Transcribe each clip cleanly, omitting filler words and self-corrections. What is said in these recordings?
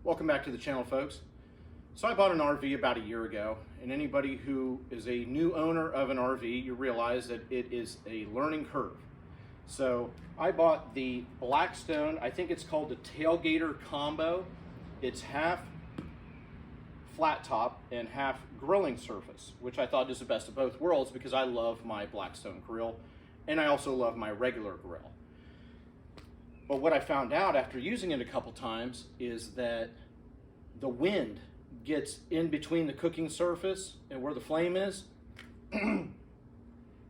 Welcome back to the channel, folks. So I bought an RV about a year ago, and anybody who is a new owner of an RV, you realize that it is a learning curve. So I bought the Blackstone, I think it's called the Tailgater Combo. It's half flat top and half grilling surface, which I thought is the best of both worlds because I love my Blackstone grill and I also love my regular grill. But what I found out after using it a couple times is that the wind gets in between the cooking surface and where the flame is, and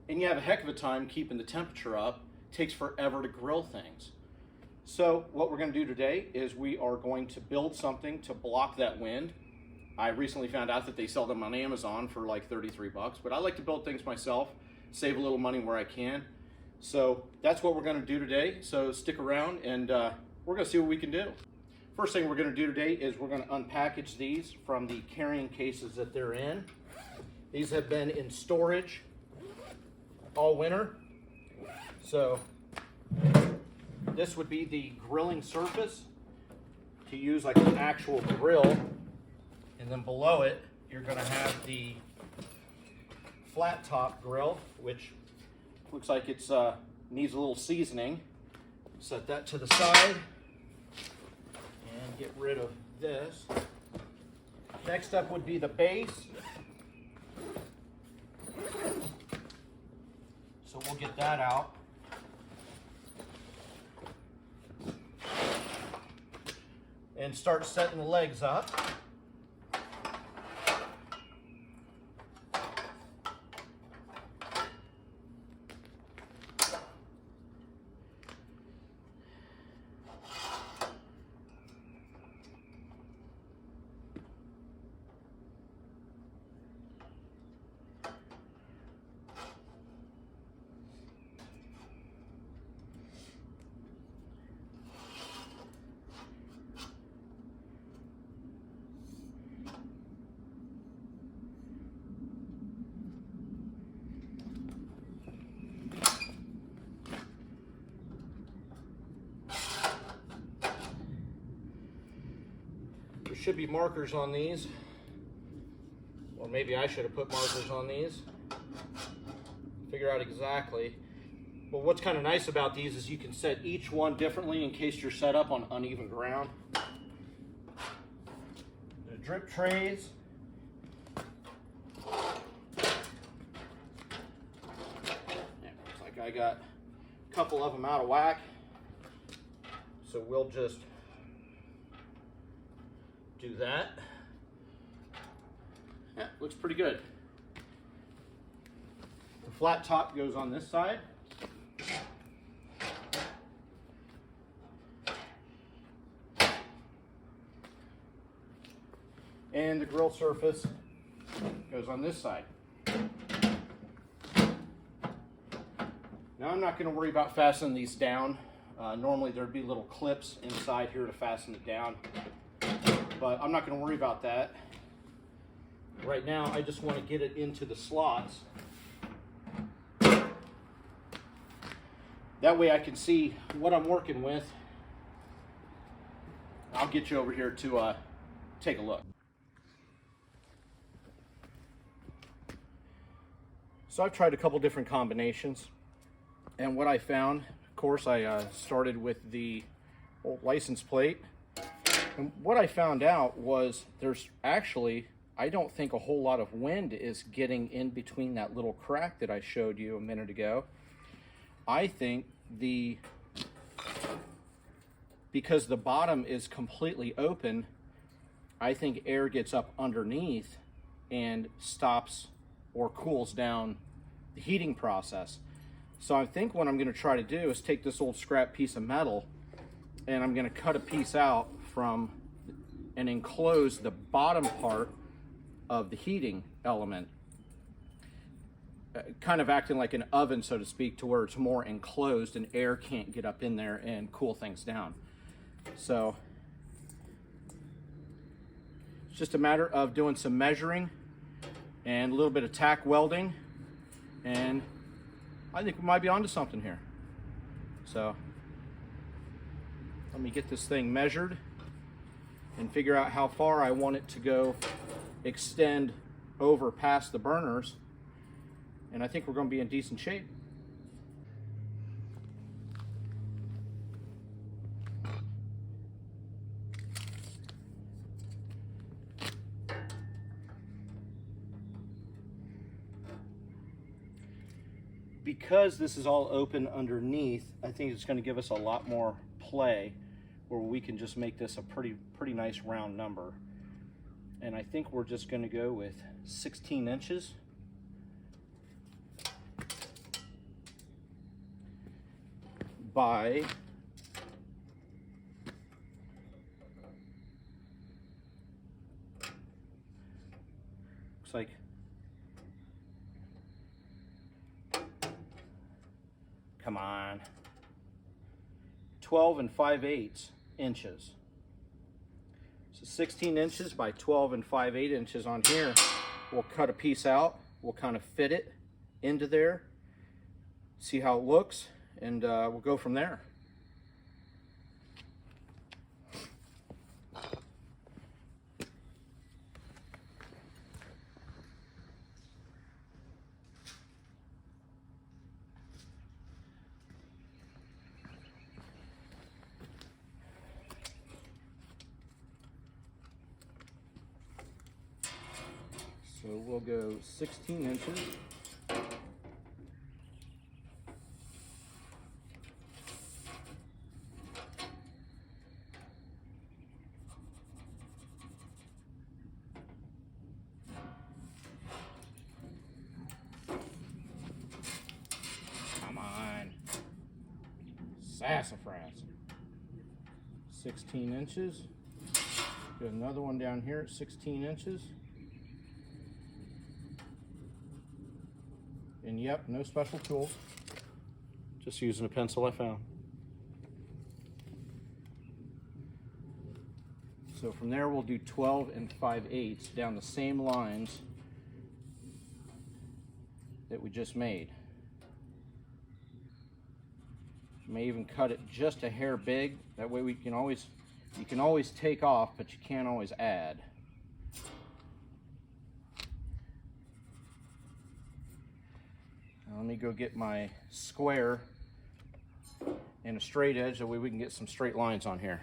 you have a heck of a time keeping the temperature up. It takes forever to grill things. So what we're going to do today is we are going to build something to block that wind. I recently found out that they sell them on Amazon for like 33 bucks, but I like to build things myself, save a little money where I can. So that's what we're going to do today. So stick around and we're going to see what we can do. First thing we're going to do today is we're going to unpackage these from the carrying cases that they're in. These have been in storage all winter. So this would be the grilling surface to use like an actual grill. And then below it, you're going to have the flat top grill, which looks like it's needs a little seasoning. Set that to the side and get rid of this. Next up would be the base. So we'll get that out. And start setting the legs up. There should be markers on these, or maybe I should have put markers on these. Figure out exactly. But what's kind of nice about these is you can set each one differently in case you're set up on uneven ground. The drip trays. Yeah, looks like I got a couple of them out of whack. So we'll just do that. Yeah, looks pretty good. The flat top goes on this side. And the grill surface goes on this side. Now I'm not going to worry about fastening these down. Normally there'd be little clips inside here to fasten it down, but I'm not going to worry about that. Right now I just want to get it into the slots. That way I can see what I'm working with. I'll get you over here to take a look. So I've tried a couple different combinations, and what I found, of course, I started with the old license plate. And what I found out was there's actually, I don't think a whole lot of wind is getting in between that little crack that I showed you a minute ago. I think because the bottom is completely open, I think air gets up underneath and stops or cools down the heating process. So I think what I'm going to try to do is take this old scrap piece of metal and I'm going to cut a piece out from and enclose the bottom part of the heating element, kind of acting like an oven, so to speak, to where it's more enclosed and air can't get up in there and cool things down. So it's just a matter of doing some measuring and a little bit of tack welding, and I think we might be onto something here. So let me get this thing measured and figure out how far I want it to go, extend over past the burners, and I think we're going to be in decent shape. Because this is all open underneath, I think it's going to give us a lot more play where we can just make this a pretty nice round number. And I think we're just going to go with 16 inches. By looks like come on 12 5/8 inches. So 16 inches by 12 5/8 inches on here. We'll cut a piece out, we'll kind of fit it into there, see how it looks, and we'll go from there. So we'll go 16 inches. Come on. Sassafras. 16 inches. Got another one down here at 16 inches. And yep, no special tools. Just using a pencil I found. So from there we'll do 12 5/8 down the same lines that we just made. May even cut it just a hair big. That way you can always take off, but you can't always add. Now let me go get my square and a straight edge, that way we can get some straight lines on here.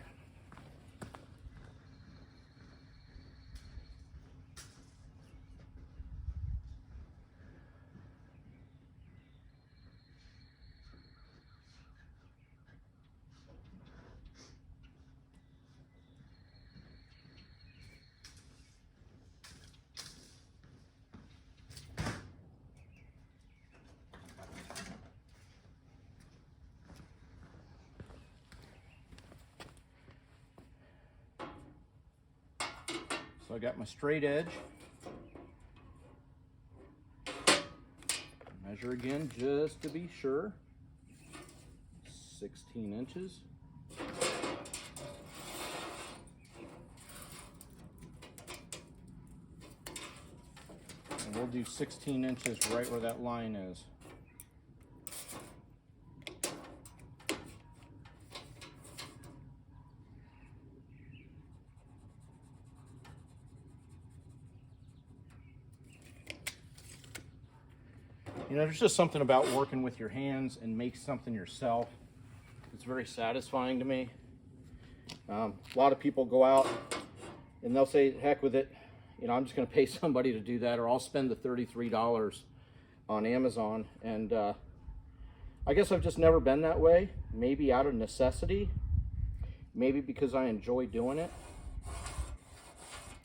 So I got my straight edge. Measure again just to be sure. 16 inches. And we'll do 16 inches right where that line is. You know, there's just something about working with your hands and make something yourself. It's very satisfying to me. A lot of people go out and they'll say, heck with it. You know, I'm just going to pay somebody to do that, or I'll spend the $33 on Amazon. And I guess I've just never been that way. Maybe out of necessity. Maybe because I enjoy doing it.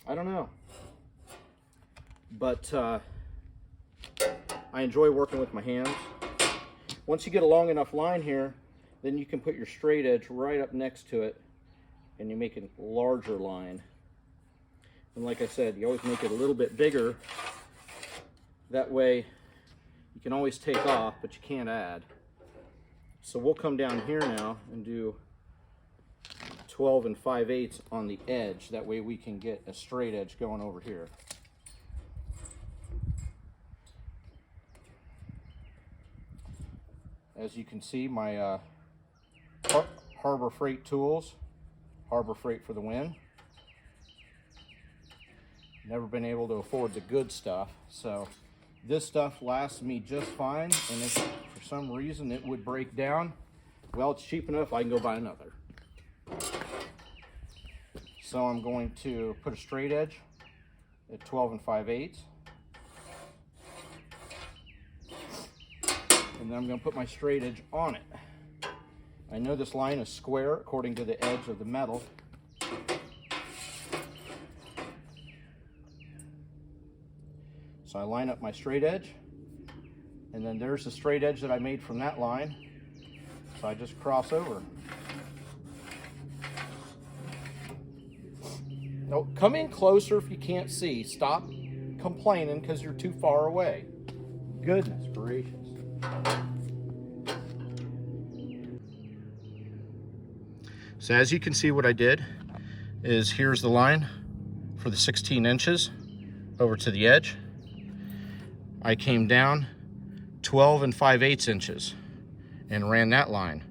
I don't know. But I enjoy working with my hands. Once you get a long enough line here, then you can put your straight edge right up next to it and you make a larger line. And like I said, you always make it a little bit bigger. That way you can always take off, but you can't add. So we'll come down here now and do 12 5/8 on the edge. That way we can get a straight edge going over here. As you can see, my Harbor Freight tools, Harbor Freight for the win. Never been able to afford the good stuff. So this stuff lasts me just fine, and if for some reason it would break down, well, it's cheap enough I can go buy another. So I'm going to put a straight edge at 12 5/8. And then I'm going to put my straight edge on it. I know this line is square according to the edge of the metal. So I line up my straight edge, and then there's the straight edge that I made from that line. So I just cross over. No, come in closer if you can't see. Stop complaining because you're too far away. Goodness gracious. So as you can see, what I did is here's the line for the 16 inches over to the edge. I came down 12 5/8 inches and ran that line.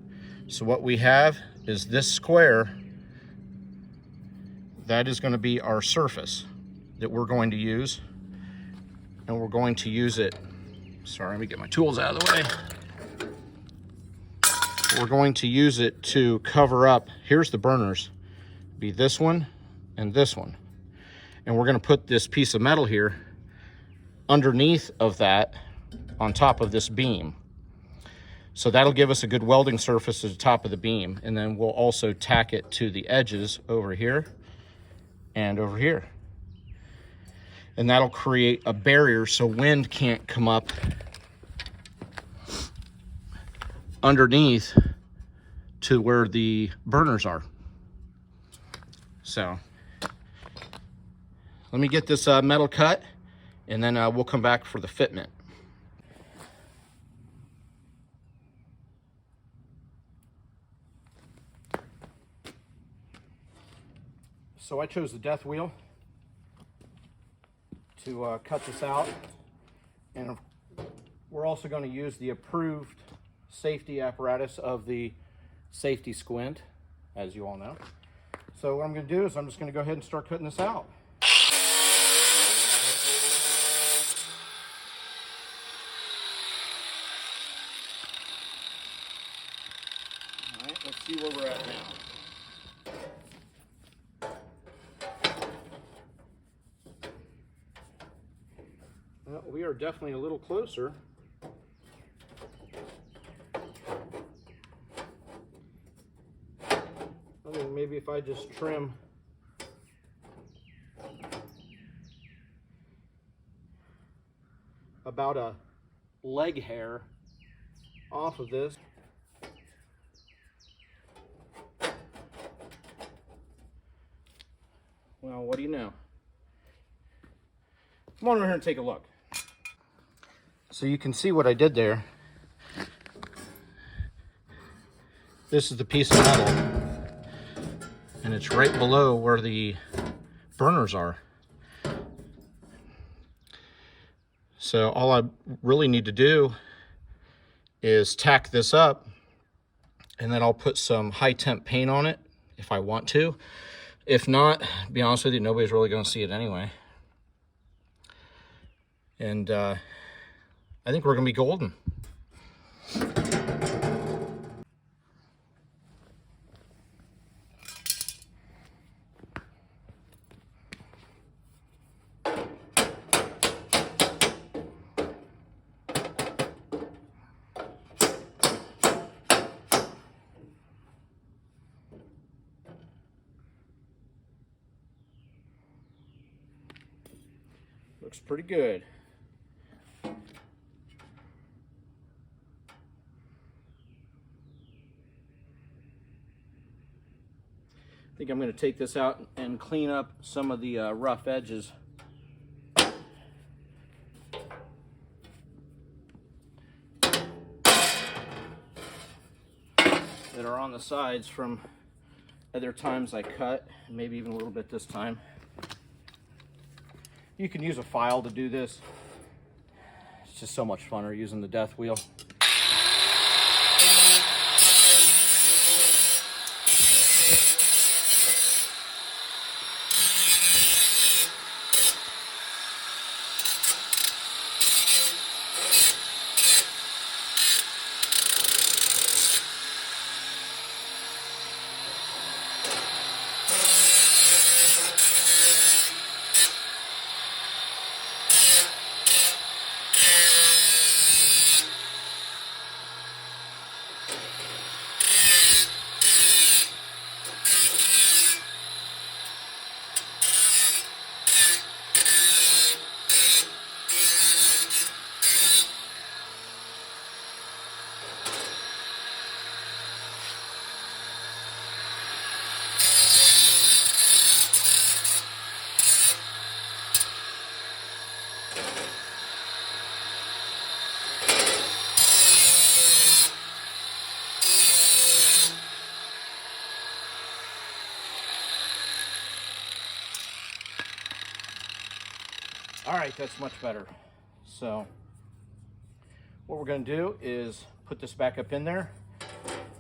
So what we have is this square. That is going to be our surface that we're going to use, and we're going to use it. Sorry, let me get my tools out of the way. We're going to use it to cover up. Here's the burners. Be this one and this one. And we're going to put this piece of metal here underneath of that on top of this beam. So that'll give us a good welding surface at the top of the beam. And then we'll also tack it to the edges over here and over here. And that'll create a barrier so wind can't come up underneath to where the burners are. So let me get this metal cut, and then we'll come back for the fitment. So I chose the death wheel to cut this out, and we're also going to use the approved safety apparatus of the safety squint, as you all know. So what I'm going to do is I'm just going to go ahead and start cutting this out. All right, let's see where we're at now. Well, we are definitely a little closer. I mean, maybe if I just trim about a leg hair off of this. Well, what do you know? Come on over here and take a look. So you can see what I did there. This is the piece of metal, and it's right below where the burners are. So all I really need to do is tack this up, and then I'll put some high temp paint on it if I want to. If not, to be honest with you, nobody's really going to see it anyway. And I think we're going to be golden. Looks pretty good. I think I'm going to take this out and clean up some of the rough edges. That are on the sides from other times I cut, maybe even a little bit this time. You can use a file to do this. It's just so much funner using the death wheel. All right, that's much better. So what we're going to do is put this back up in there.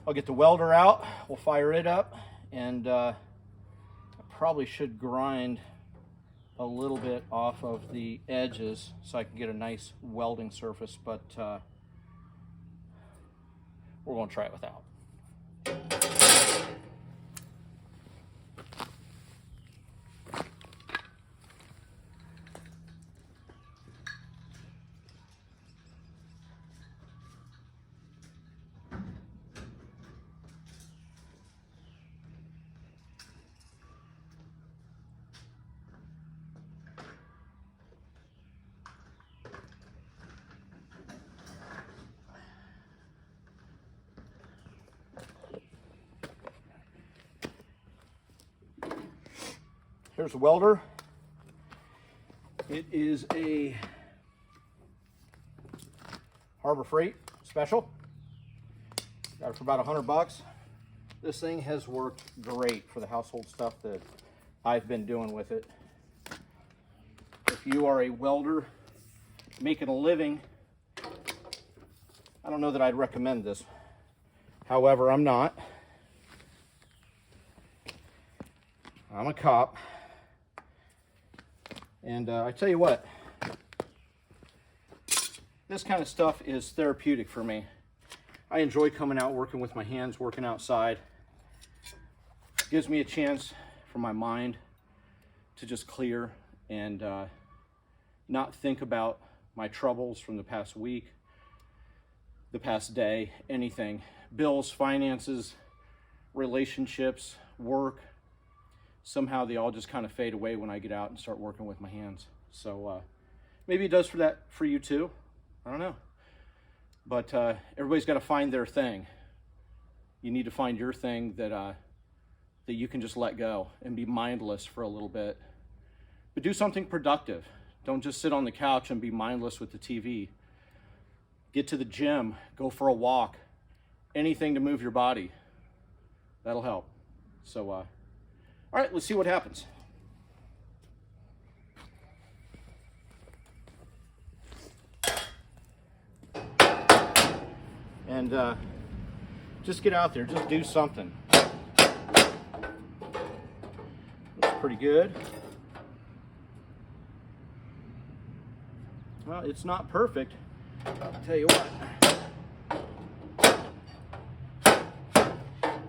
I'll get the welder out, we'll fire it up, and I probably should grind a little bit off of the edges so I can get a nice welding surface, but we're going to try it without. Here's a welder. It is a Harbor Freight special. Got it for about $100. This thing has worked great for the household stuff that I've been doing with it. If you are a welder making a living, I don't know that I'd recommend this. However, I'm not. I'm a cop. And I tell you what, this kind of stuff is therapeutic for me. I enjoy coming out, working with my hands, working outside. It gives me a chance for my mind to just clear and not think about my troubles from the past week, the past day, anything. Bills, finances, relationships, work. Somehow they all just kind of fade away when I get out and start working with my hands. So maybe it does for you too. I don't know. But everybody's got to find their thing. You need to find your thing that that you can just let go and be mindless for a little bit. But do something productive. Don't just sit on the couch and be mindless with the TV. Get to the gym, go for a walk, anything to move your body. That'll help. So all right, let's see what happens. And just get out there, just do something. Looks pretty good. Well, it's not perfect, I'll tell you what.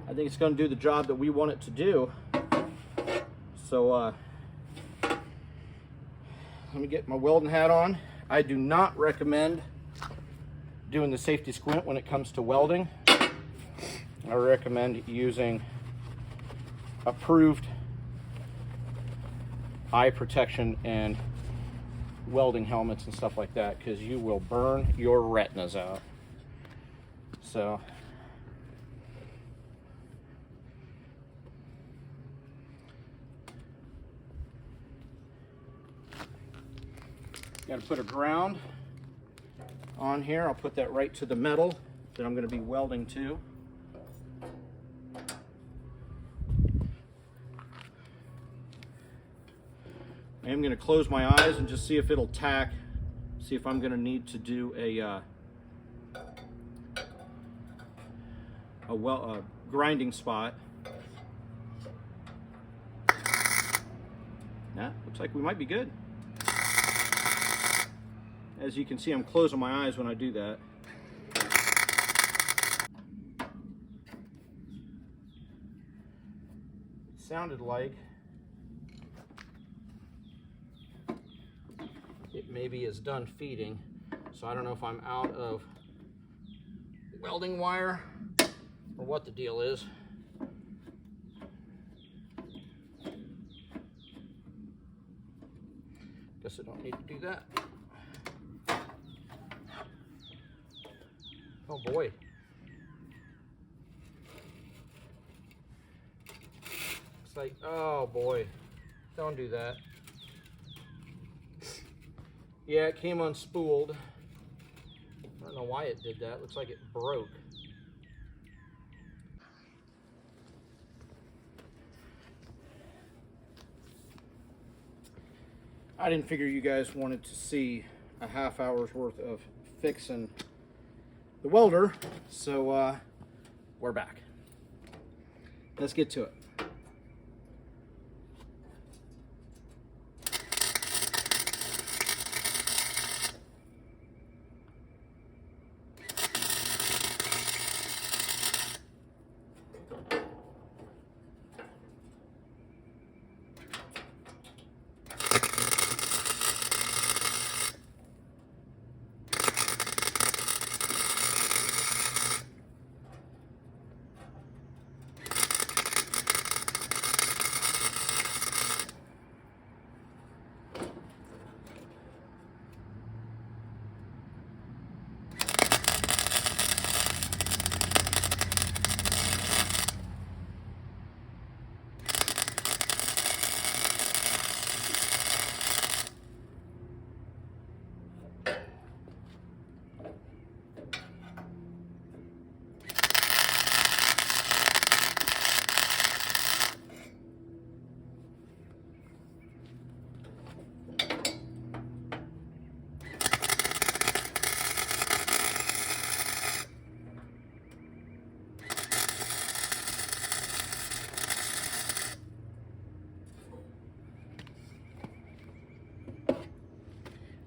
I think it's going to do the job that we want it to do. So let me get my welding hat on. I do not recommend doing the safety squint when it comes to welding. I recommend using approved eye protection and welding helmets and stuff like that, because you will burn your retinas out. So got to put a ground on here. I'll put that right to the metal that I'm going to be welding to. I am going to close my eyes and just see if it'll tack, see if I'm going to need to do a grinding spot. Nah, looks like we might be good. As you can see, I'm closing my eyes when I do that. It sounded like it maybe is done feeding, so I don't know if I'm out of welding wire or what the deal is. Guess I don't need to do that. Oh boy. It's like, oh boy, don't do that. Yeah, it came unspooled. I don't know why it did that. Looks like it broke. I didn't figure you guys wanted to see a half hour's worth of fixing the welder, so we're back. Let's get to it.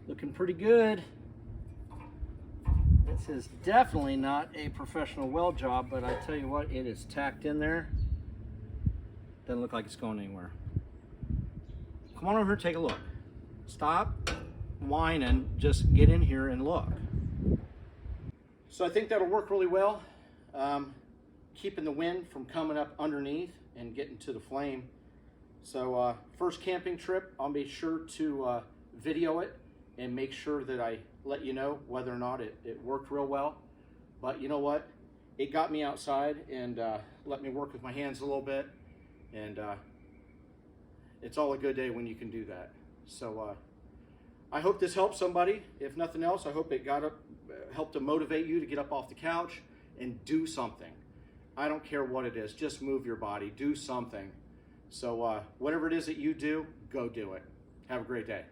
Looking pretty good. This is definitely not a professional weld job, but I tell you what, it is tacked in there. Doesn't look like it's going anywhere. Come on over here, take a look. Stop whining, just get in here and look. So I think that'll work really well. Keeping the wind from coming up underneath and getting to the flame. So first camping trip, I'll be sure to video it and make sure that I let you know whether or not it worked real well. But you know what? It got me outside and let me work with my hands a little bit. And it's all a good day when you can do that. So I hope this helps somebody. If nothing else, I hope it helped to motivate you to get up off the couch and do something. I don't care what it is, just move your body, do something. So whatever it is that you do, go do it. Have a great day.